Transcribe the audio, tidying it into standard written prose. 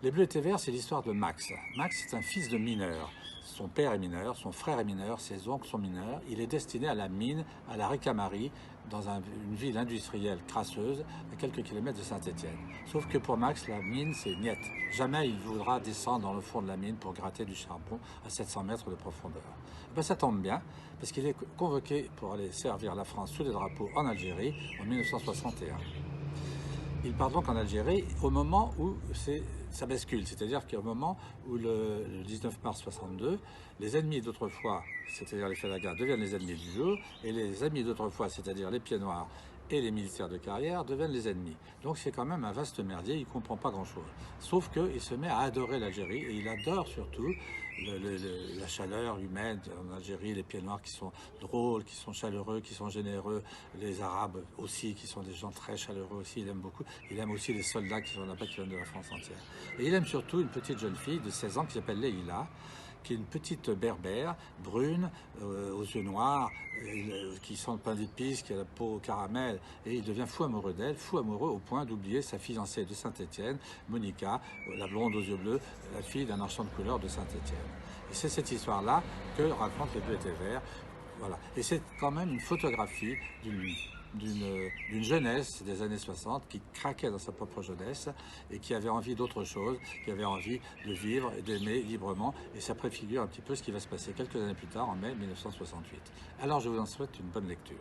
Les Bleus étaient verts, c'est l'histoire de Max. Max est un fils de mineur. Son père est mineur, son frère est mineur, ses oncles sont mineurs. Il est destiné à la mine, à la Ricamarie, dans une ville industrielle crasseuse, à quelques kilomètres de Saint-Étienne. Sauf que pour Max, la mine, c'est niet. Jamais il voudra descendre dans le fond de la mine pour gratter du charbon à 700 mètres de profondeur. Et bien, ça tombe bien, parce qu'il est convoqué pour aller servir la France sous les drapeaux en Algérie en 1961. Il part donc en Algérie au moment où ça bascule, c'est-à-dire qu'au moment où le 19 mars 62, les ennemis d'autrefois, c'est-à-dire les Félagas, deviennent les ennemis du jour, et les amis d'autrefois, c'est-à-dire les pieds noirs et les militaires de carrière, deviennent les ennemis. Donc c'est quand même un vaste merdier, il ne comprend pas grand-chose. Sauf qu'il se met à adorer l'Algérie, et il adore surtout la chaleur humaine en Algérie, les pieds noirs qui sont drôles, qui sont chaleureux, qui sont généreux, les Arabes aussi, qui sont des gens très chaleureux aussi, il aime beaucoup. Il aime aussi les soldats qui sont là-bas, qui viennent de la France entière. Et il aime surtout une petite jeune fille de 16 ans qui s'appelle Leïla, qui est une petite berbère, brune, aux yeux noirs, qui sent le pain d'épices, qui a la peau au caramel, et il devient fou amoureux d'elle, fou amoureux au point d'oublier sa fiancée de Saint-Étienne, Monica, la blonde aux yeux bleus, la fille d'un marchand de couleurs de Saint-Étienne. Et c'est cette histoire-là que racontent Les Bleus étaient verts. Voilà. Et c'est quand même une photographie d'une jeunesse des années 60 qui craquait dans sa propre jeunesse et qui avait envie d'autre chose, qui avait envie de vivre et d'aimer librement. Et ça préfigure un petit peu ce qui va se passer quelques années plus tard, en mai 1968. Alors je vous en souhaite une bonne lecture.